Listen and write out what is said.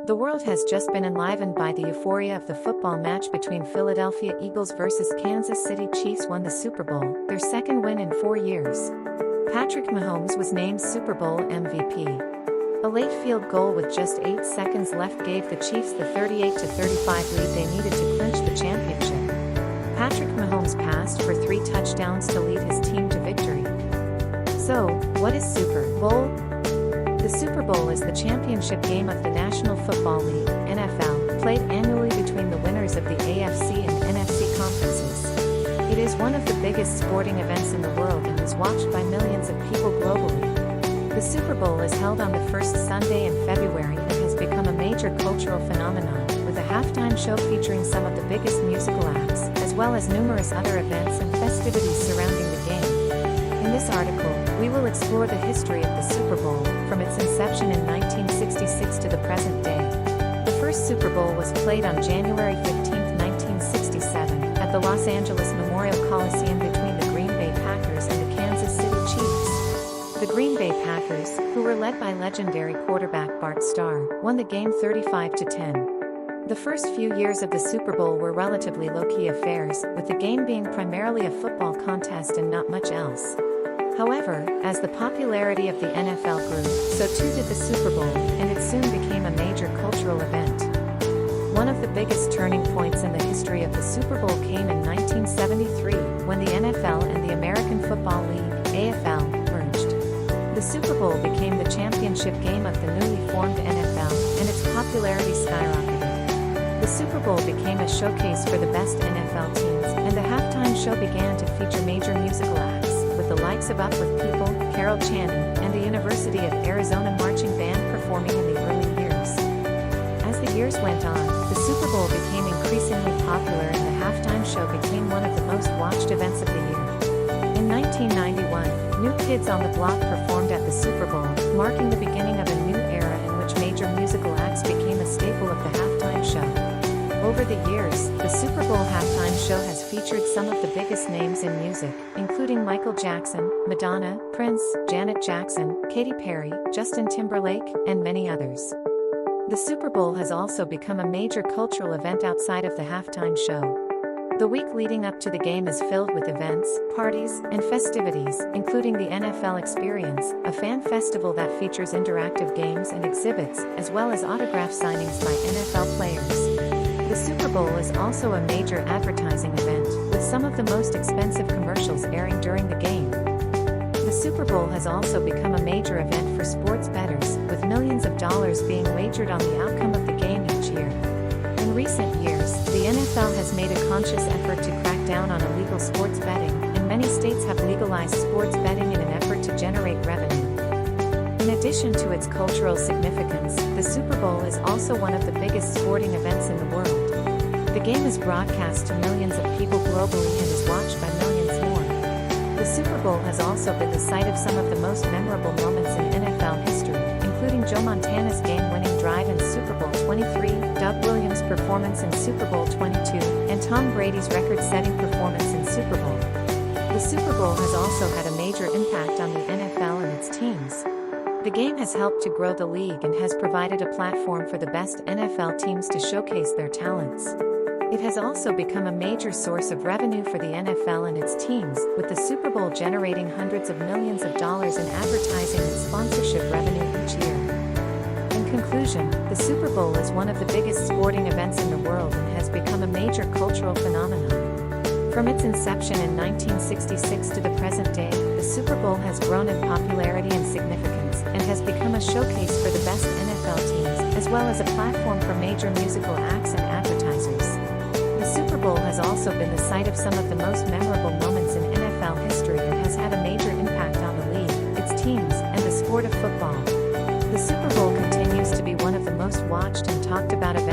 The world has just been enlivened by the euphoria of the football match between Philadelphia Eagles versus Kansas City Chiefs won the Super Bowl, their second win in 4 years. Patrick Mahomes was named Super Bowl MVP. A late field goal with just 8 seconds left gave the Chiefs the 38-35 lead they needed to clinch the championship. Patrick Mahomes passed for 3 touchdowns to lead his team to victory. So, what is Super Bowl? The Super Bowl is the championship game of the National Football League (NFL), played annually between the winners of the AFC and NFC conferences. It is one of the biggest sporting events in the world and is watched by millions of people globally. The Super Bowl is held on the first Sunday in February and has become a major cultural phenomenon, with a halftime show featuring some of the biggest musical acts, as well as numerous other events and festivities surrounding the game. In this article, we will explore the history of the Super Bowl, from its inception in 1966 to the present day. The first Super Bowl was played on January 15, 1967, at the Los Angeles Memorial Coliseum between the Green Bay Packers and the Kansas City Chiefs. The Green Bay Packers, who were led by legendary quarterback Bart Starr, won the game 35-10. The first few years of the Super Bowl were relatively low-key affairs, with the game being primarily a football contest and not much else. However, as the popularity of the NFL grew, so too did the Super Bowl, and it soon became a major cultural event. One of the biggest turning points in the history of the Super Bowl came in 1973, when the NFL and the American Football League (AFL) merged. The Super Bowl became the championship game of the newly formed NFL, and its popularity skyrocketed. The Super Bowl became a showcase for the best NFL teams, and the halftime show began to feature major musical acts, with the likes of Up With People, Carol Channing, and the University of Arizona Marching Band performing in the early years. As the years went on, the Super Bowl became increasingly popular and the halftime show became one of the most watched events of the year. In 1991, New Kids on the Block performed at the Super Bowl, marking the beginning of a new era in which major musical acts became a staple of the halftime show. Over the years, the Super Bowl halftime show has featured some of the biggest names in music, including Michael Jackson, Madonna, Prince, Janet Jackson, Katy Perry, Justin Timberlake, and many others. The Super Bowl has also become a major cultural event outside of the halftime show. The week leading up to the game is filled with events, parties, and festivities, including the NFL Experience, a fan festival that features interactive games and exhibits, as well as autograph signings by NFL players. The Super Bowl is also a major advertising event, with some of the most expensive commercials airing during the game. The Super Bowl has also become a major event for sports bettors, with millions of dollars being wagered on the outcome of the game each year. In recent years, the NFL has made a conscious effort to crack down on illegal sports betting, and many states have legalized sports betting in an effort to generate revenue. In addition to its cultural significance, the Super Bowl is also one of the biggest sporting events in the world. The game is broadcast to millions of people globally and is watched by millions more. The Super Bowl has also been the site of some of the most memorable moments in NFL history, including Joe Montana's game-winning drive in Super Bowl 23, Doug Williams' performance in Super Bowl 22, and Tom Brady's record-setting performance in Super Bowl. The Super Bowl has also had a major impact on the NFL and its teams. The game has helped to grow the league and has provided a platform for the best NFL teams to showcase their talents. It has also become a major source of revenue for the NFL and its teams, with the Super Bowl generating hundreds of millions of dollars in advertising and sponsorship revenue each year. In conclusion, the Super Bowl is one of the biggest sporting events in the world and has become a major cultural phenomenon. From its inception in 1966 to the present day, the Super Bowl has grown in popularity and significance, and has become a showcase for the best NFL teams, as well as a platform for major musical acts and advertisers. The Super Bowl has also been the site of some of the most memorable moments in NFL history and has had a major impact on the league, its teams, and the sport of football. The Super Bowl continues to be one of the most watched and talked about events